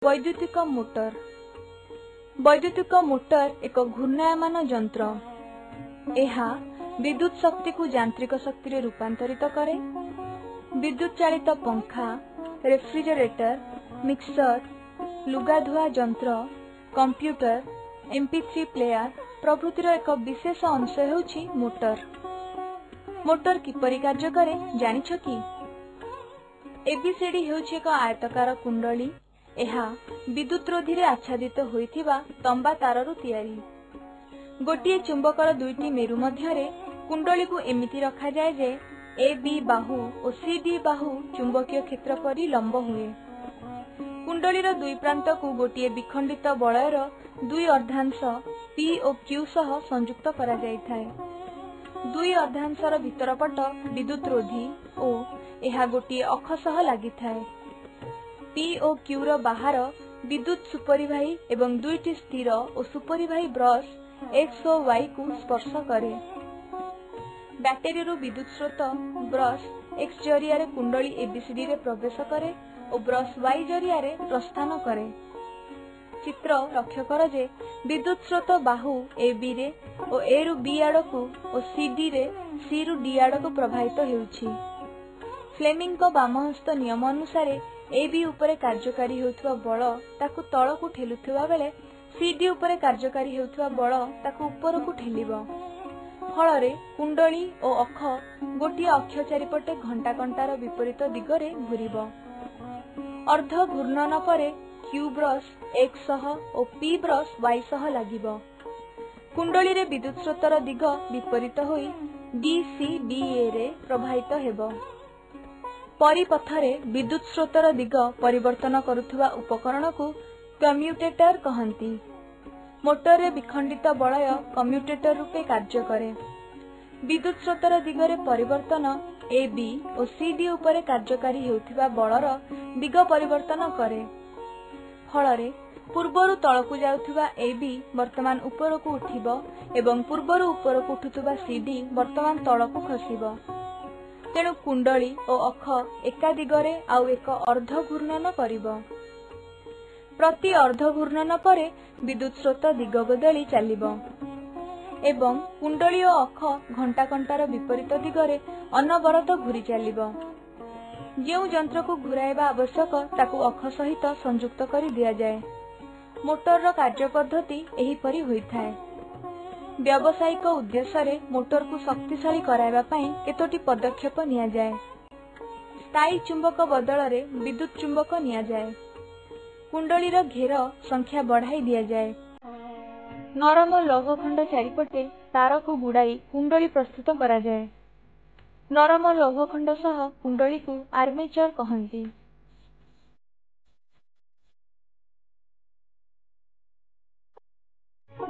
वैद्युतिक motor. वैद्युतिक motor एक घूर्णायमान यंत्र। एहा विद्युत शक्ति को यांत्रिक शक्ति रे रूपांतरित करे। विद्युत चालित पंखा, रेफ्रिजरेटर, मिक्सर, लुगा धुआ यंत्र, कंप्यूटर, MP3 प्लेयर प्रभृतिर एक विशेष अंश हेउछि मोटर। मोटर किपरि कार्य करे जानिछ कि? एबीसीडी हेउछि एक आयताकार कुंडली। एहा विद्युत रोधी रे आच्छादित होइथिबा तंबा ताररु तयारी। गोटिए चुंबकर दुईटी मेरु मध्यरे कुंडली को एमिति रखा जाए जे AB बाहु और CD बाहु चुंबकीय क्षेत्र परि लंब हुए। कुंडलीर दुई प्रांत को गोटिए विखंडित बलयर दुई अर्धांश P और Q सह संयुक्त करा जाइथाय। दुई अर्धांशर भितर पट विद्युत रोधी और एहा गोटिए अख सह लागिथाय। P और Q रो बाहर विद्युत सुपरिवाही एवं दुईटी स्थिर और सुपरिवाही ब्रश X और Y को स्पर्श करे। बैटरी रो विद्युत स्रोत ब्रश X जरिया रे कुंडली एबीसीडी रे प्रवेश करे और ब्रश Y जरिया रे प्रस्थान करे। चित्र लक्ष्य कर जे विद्युत स्रोत बाहु AB रे और A रु B आड़कू और CD रे C रु D आड़कू प्रभावित हेउछि। फ्लेमिंग को वामहस्त नियम अनुसार AB उपरे कार्यकारी हेउथुवा बल ताकू तळकू ठेलुथुवा बेले CD उपरे कार्यकारी हेउथुवा बल ताकू उपरकू ठेलिबो। फଳରେ कुंडली और अख गोटिए अक्ष चारिपटे घंटा घंटार विपरीत दिगरे घूरिबो। अर्ध घूर्णन परे Q ब्रश X सह और P ब्रश Y सह लागिबो। कुंडली रे विद्युत स्रोतर दिग विपरीत होई DCBA रे प्रभावित हेबो। परिपथरे विद्युत स्रोतर दिग परिवर्तन करुथुवा उपकरण को कम्यूटेटर कहंती। मोटर रे विखंडित बलय कम्यूटेटर रूपे कार्य करे। विद्युत स्रोतर दिगरे परिवर्तन AB और CD उपरे कार्यकारी हेउथिबा बलर दिग परिवर्तन करे। फଳରେ पूर्वरु तळकू जाउथिबा AB वर्तमान उपरकू उठिबो एवं पूर्वरु उपरकू उठुथिबा CD वर्तमान तळकू खसिबो। तेणु कुंडली और अख एका दिगरे आउ एक अर्ध घूर्णन करिबो। प्रति अर्ध घूर्णन परे विद्युत स्रोत दिग बदली चलिबो एवं कुंडली और अख घंटा घंटार विपरीत दिगरे अनवरत घूरी चलिबो। जेउ यंत्र को घुराइबा आवश्यक ताकू अख सहित संयुक्त करि दिया जाए। मोटर कार्य पद्धति एही परि होइथाय। व्यावसायिक उद्देश्य रे मोटर को शक्तिशाली कराइबा पई केतोटी पदक्षेप निया जाए। स्थायी चुंबक बदल रे विद्युत चुंबक निया जाए। कुंडलीर घेर संख्या बढ़ाई दिया जाए। नरम लौह खंड चारिपटे तार को गुड़ाई कुंडली प्रस्तुत करा जाए। नरम लौह खंड सह कुंडली को आर्मेचर कहंती।